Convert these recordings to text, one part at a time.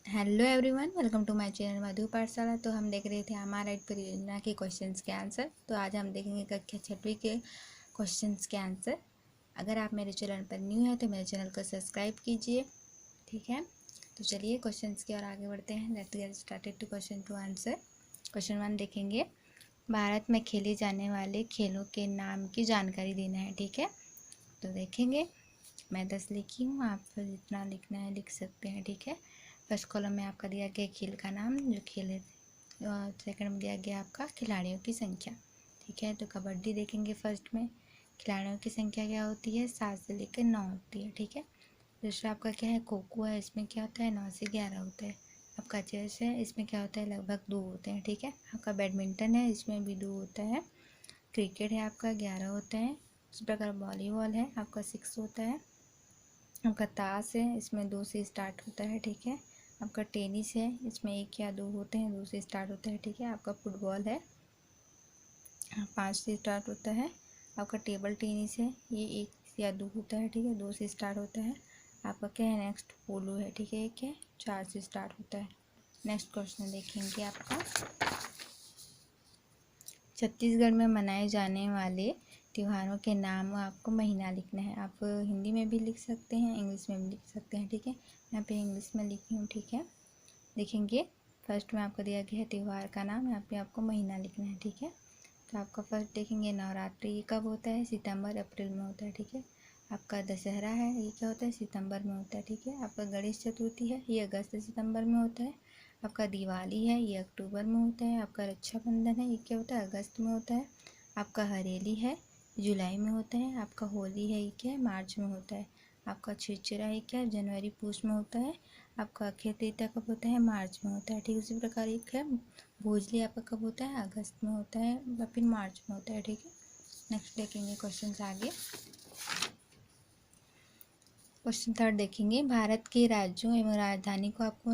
Hello everyone, welcome to my channel Madhu Pathshala. तो हम देख रहे थे हमारा परियोजना के क्वेश्चंस के आंसर। तो आज हम देखेंगे कक्षा 6वीं के क्वेश्चंस के आंसर। अगर आप मेरे चैनल पर न्यू है तो मेरे चैनल को सब्सक्राइब कीजिए, ठीक है। तो चलिए क्वेश्चंस की ओर आगे बढ़ते हैं। Let's get started to question to answer. Question 1 देखेंगे, भारत में खेले जाने वाले खेलों के नाम की जानकारी देना है, ठीक है। तो देखेंगे, मैं 10 लिखी हूँ, आप जितना लिखना है लिख सकते हैं, ठीक है। फर्स्ट कॉलम में आपका दिया गया खेल का नाम जो खेल है, सेकंड में दिया गया आपका खिलाड़ियों की संख्या, ठीक है। तो कबड्डी देखेंगे, फर्स्ट में खिलाड़ियों की संख्या क्या होती है, 7 से लेकर 9 होती है, ठीक है। दूसरा आपका क्या है, खो खो है, इसमें क्या होता है 9 से 11 होता है। आपका चेस है, इसमें क्या होता है लगभग 2 होते हैं, ठीक है। आपका बैडमिंटन है, इसमें भी 2 होता है। क्रिकेट है आपका 11 होता है। उसी प्रकार वॉलीबॉल है आपका 6 होता है। आपका ताश है, इसमें 2 से स्टार्ट होता है, ठीक है। आपका टेनिस है, इसमें 1 या 2 होते हैं, 2 से स्टार्ट होता है, ठीक है। आपका फुटबॉल है, 5 से स्टार्ट होता है। आपका टेबल टेनिस है, ये 1 या 2 होता है, ठीक है, 2 से स्टार्ट होता है। आपका क्या है नेक्स्ट, पोलो है, ठीक है, 1 है, 4 से स्टार्ट होता है। नेक्स्ट क्वेश्चन देखेंगे आपका, छत्तीसगढ़ में मनाए जाने वाले त्योहारों के नाम आपको महीना लिखना है। आप हिंदी में भी लिख सकते हैं, इंग्लिश में भी लिख सकते हैं, ठीक है। यहाँ पे इंग्लिश में लिखी हूँ, ठीक है। देखेंगे, फर्स्ट में आपको दिया गया है त्यौहार का नाम, यहाँ पे आपको महीना लिखना है, ठीक है। तो आपका फर्स्ट देखेंगे, नवरात्रि ये कब होता है, सितंबर अप्रैल में होता है, ठीक है। आपका दशहरा है, ये क्या होता है, सितंबर में होता है, ठीक है। आपका गणेश चतुर्थी है, ये अगस्त सितंबर में होता है। आपका दिवाली है, ये अक्टूबर में होता है। आपका रक्षाबंधन है, ये क्या होता है, अगस्त में होता है। आपका हरेली है, जुलाई में होता है। आपका होली है, ये क्या है, मार्च में होता है। आपका छिरछिरा है, क्या है, जनवरी पूस में होता है। आपका अक्षय तृतीया कब होता है, मार्च में होता है, ठीक। उसी प्रकार एक है भोजली, आपका कब होता है, अगस्त में होता है या फिर मार्च में होता है, ठीक है। नेक्स्ट देखेंगे क्वेश्चन आगे। क्वेश्चन 3 देखेंगे, भारत के राज्यों एवं राजधानी को आपको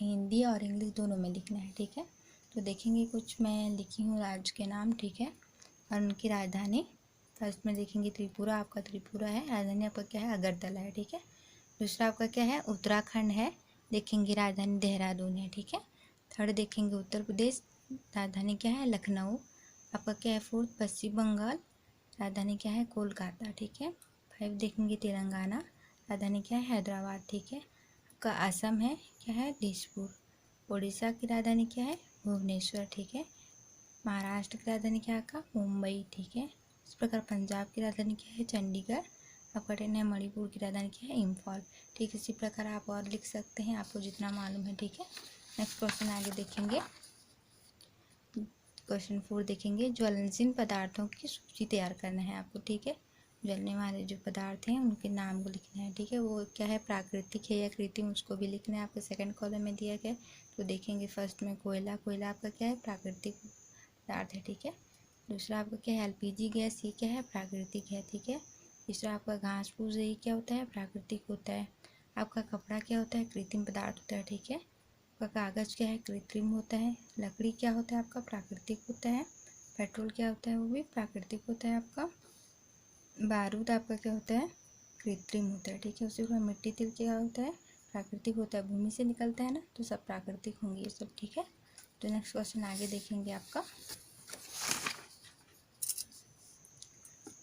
हिंदी और इंग्लिश दोनों में लिखना है, ठीक है। तो देखेंगे, कुछ मैं लिखी हूँ राज्य के नाम, ठीक है, और उनकी राजधानी। फर्स्ट में देखेंगे त्रिपुरा, आपका त्रिपुरा है, राजधानी आपका क्या है, अगरतला है, ठीक है। दूसरा आपका क्या है, उत्तराखंड है, देखेंगे राजधानी देहरादून है, ठीक है। थर्ड देखेंगे उत्तर प्रदेश, राजधानी क्या है, लखनऊ। आपका क्या है, फोर्थ पश्चिम बंगाल, राजधानी क्या है, कोलकाता, ठीक है। 5 देखेंगे तेलंगाना, राजधानी क्या है, हैदराबाद, ठीक है। आपका असम है, क्या है, दिसपुर। उड़ीसा की राजधानी क्या है, भुवनेश्वर, ठीक है। महाराष्ट्र की राजधानी क्या है, का मुंबई, ठीक है। इस प्रकार पंजाब की राजधानी क्या है, चंडीगढ़। आपका 10 है, मणिपुर की राजधानी क्या है, इम्फाल, ठीक है। इसी प्रकार आप और लिख सकते हैं, आपको जितना मालूम है, ठीक है। नेक्स्ट क्वेश्चन आगे देखेंगे। क्वेश्चन 4 देखेंगे, ज्वलनशील पदार्थों की सूची तैयार करना है आपको, ठीक है। जलने वाले जो पदार्थ हैं उनके नाम को लिखना है, ठीक है। वो क्या है, प्राकृतिक है या कृत्रिम, उसको भी लिखना है। आपको सेकंड कॉलम में दिया गया है। तो देखेंगे फर्स्ट में कोयला, कोयला आपका क्या है, प्राकृतिक पदार्थ है, ठीक है। दूसरा आपका क्या है, एलपीजी गैस, ये क्या है, प्राकृतिक है, ठीक है। तीसरा आपका घास फूस, ये क्या होता है, प्राकृतिक होता है। आपका कपड़ा क्या होता है, कृत्रिम पदार्थ होता है, ठीक है। आपका कागज़ क्या है, कृत्रिम होता है। लकड़ी क्या होता है आपका, प्राकृतिक होता है। पेट्रोल क्या होता है, वो भी प्राकृतिक होता है आपका। बारूद आपका क्या होता है, कृत्रिम होता है, ठीक है। उसी प्रकार मिट्टी तेल क्या होता है, प्राकृतिक होता है, भूमि से निकलता है ना, तो सब प्राकृतिक होंगे ये सब, ठीक है। तो नेक्स्ट क्वेश्चन आगे देखेंगे आपका।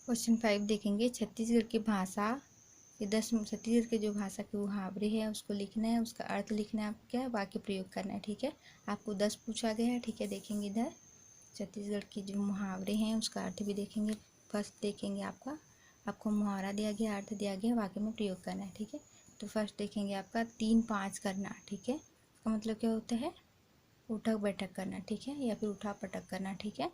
क्वेश्चन 5 देखेंगे, छत्तीसगढ़ की भाषा, ये 10 छत्तीसगढ़ के जो भाषा के मुहावरे है उसको लिखना है, उसका अर्थ लिखना है, आपको क्या है, वाक्य प्रयोग करना है, ठीक है। आपको 10 पूछा गया है, ठीक है। देखेंगे इधर छत्तीसगढ़ की जो मुहावरे हैं उसका अर्थ भी देखेंगे। फर्स्ट देखेंगे आपको मुहावरा दिया गया, अर्थ दिया गया, वाक्य में प्रयोग करना है, ठीक है। तो फर्स्ट देखेंगे आपका 3-5 करना, ठीक है। इसका मतलब क्या होता है, उठक बैठक करना, ठीक है, या फिर उठा पटक करना, ठीक है।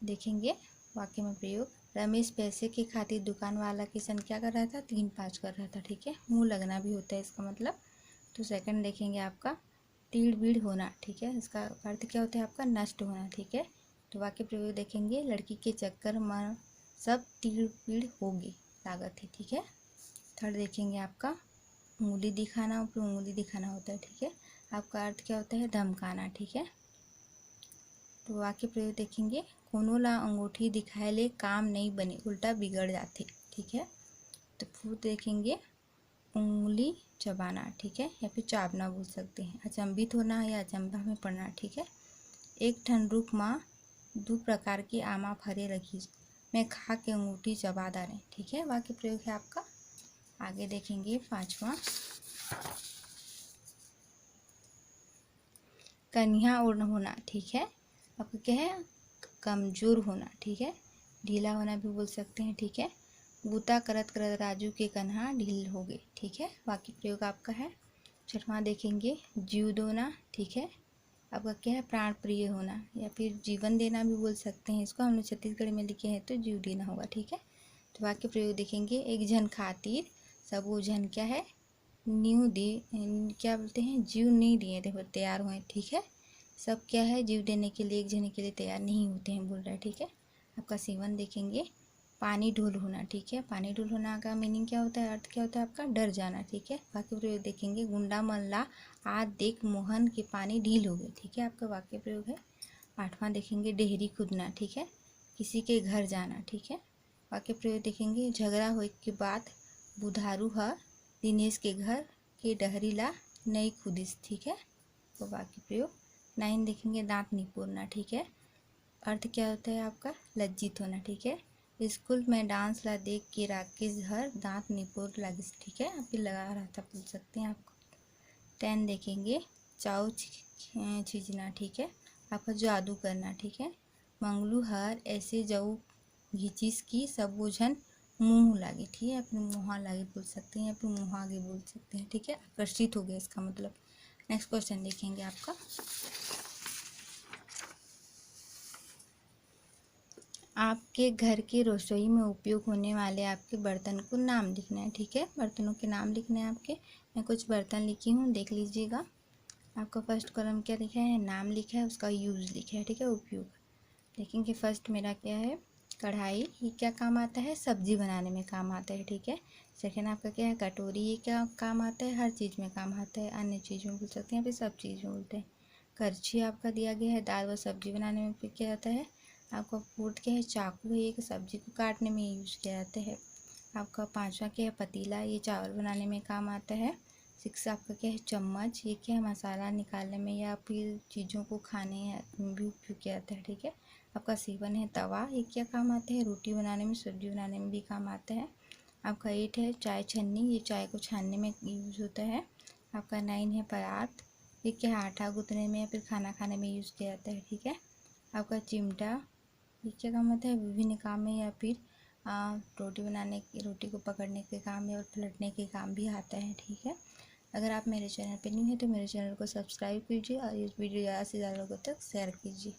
देखेंगे वाक्य में प्रयोग, रमेश पैसे की खातिर दुकान वाला की संख्या कर रहा था, 3-5 कर रहा था, ठीक है। मुंह लगना भी होता है इसका मतलब। तो सेकंड देखेंगे आपका तीड़ बीड़ होना, ठीक है, इसका अर्थ क्या होता है आपका, नष्ट होना, ठीक है। तो वाक्य प्रयोग देखेंगे, लड़की के चक्कर में सब तीड़ बीड़ होगी, लागत है, ठीक है। थर्ड देखेंगे आपका उंगली दिखाना, ऊपर उंगली दिखाना होता है, ठीक है। आपका अर्थ क्या होता है, धमकाना, ठीक है। तो वाक्य प्रयोग देखेंगे, कोनो ला अंगूठी दिखाए ले काम नहीं बने, उल्टा बिगड़ जाते, ठीक है। तो फोर्थ देखेंगे उंगली चबाना, ठीक है, या फिर चाबना बोल सकते हैं। अचंभित होना या अचंभा में पड़ना, ठीक है। एक ठन रुख माँ दो प्रकार की आमा फरे रखी, मैं खा के अंगूठी चबा डाले, ठीक है। वाक्य प्रयोग है आपका। आगे देखेंगे 5वां, कन्या ओढ़ होना, ठीक है। आपका क्या है, कमजोर होना, ठीक है, ढीला होना भी बोल सकते हैं, ठीक है। बूता करत करत राजू के कन्हा ढील हो गए, ठीक है। वाक्य प्रयोग आपका है। 6वां देखेंगे, जीव दोना, ठीक है। आपका क्या है, प्राण प्रिय होना या फिर जीवन देना भी बोल सकते हैं। इसको हम लोग छत्तीसगढ़ी में लिखे हैं तो जीव देना होगा, ठीक है। तो वाक्य प्रयोग देखेंगे, एक जन खातिर सब वो जन क्या है, न्यू दे, क्या बोलते हैं, जीव नहीं दिए थे, तैयार हुए, ठीक है। सब क्या है, जीव देने के लिए, एक जने के लिए तैयार नहीं होते हैं बोल रहा है, ठीक है। आपका 7वां देखेंगे, पानी ढोल होना, ठीक है। पानी ढोल होना का मीनिंग क्या होता है, अर्थ क्या होता है आपका, डर जाना, ठीक है। वाक्य प्रयोग देखेंगे, गुंडा मल्ला आज देख मोहन के पानी ढील हो गए, ठीक है। आपका वाक्य प्रयोग है। 8वां देखेंगे, डेहरी खुदना, ठीक है, किसी के घर जाना, ठीक है। वाक्य प्रयोग देखेंगे, झगड़ा होए के बाद बुधारू ह दिनेश के घर के डहरी ला नई खुदिस, ठीक है। तो वाक्य प्रयोग। 9 देखेंगे, दांत निपोरना, ठीक है। अर्थ क्या होता है आपका, लज्जित होना, ठीक है। स्कूल में डांस ला देख के राकेश हर दांत निपोर लगिस, ठीक है, आप लगा रहा था बोल सकते हैं आपको। 10 देखेंगे, चाउ छीजना, ठीक है, आपका जादू करना, ठीक है। मंगलू हर ऐसे जाऊ घिचिस की सब बुझन मुँह लागे, ठीक है, अपने मुँह लागे बोल सकते हैं या फिर मुँह आगे बोल सकते हैं, ठीक है, आकर्षित हो गया इसका मतलब। नेक्स्ट क्वेश्चन देखेंगे आपका, आपके घर की रसोई में उपयोग होने वाले आपके बर्तन को नाम लिखना है, ठीक है। बर्तनों के नाम लिखने हैं आपके। मैं कुछ बर्तन लिखी हूँ, देख लीजिएगा। आपका फर्स्ट कॉलम क्या लिखा है, नाम लिखा है, उसका यूज़ लिखा है, ठीक है, उपयोग। देखेंगे फर्स्ट मेरा क्या है, कढ़ाई, ये क्या काम आता है, सब्जी बनाने में काम आता है, ठीक है। सेकेंड आपका क्या है, कटोरी, ये क्या काम आता है, हर चीज़ में काम आता है, अन्य चीज़ में बोल सकते हैं, फिर सब चीज़ में बोलते हैं। करछी आपका दिया गया है, दाल व सब्जी बनाने में फिर क्या आता है। आपका फोर्थ क्या है, चाकू है, एक सब्जी को काटने में यूज़ किया जाता है। आपका 5वां क्या है, पतीला, ये चावल बनाने में काम आता है। 6 आपका क्या है, चम्मच, ये क्या है, मसाला निकालने में या फिर चीज़ों को खाने में भी उपयोग किया जाता है, ठीक है। आपका 7 है, तवा, ये क्या काम आता है, रोटी बनाने में, सब्जी बनाने में भी काम आता है। आपका 8 है, चाय छन्नी, ये चाय को छानने में यूज़ होता है। आपका 9 है, परात, ये क्या है, आटा गूंथने में या फिर खाना खाने में यूज़ किया जाता है, ठीक है। आपका चिमटा, ये क्या काम होता है, विभिन्न काम में या फिर रोटी बनाने की, रोटी को पकड़ने के काम में और पलटने के काम भी आता है, ठीक है। अगर आप मेरे चैनल पर न्यू हैं तो मेरे चैनल को सब्सक्राइब कीजिए और इस वीडियो ज़्यादा से ज़्यादा लोगों तक शेयर कीजिए।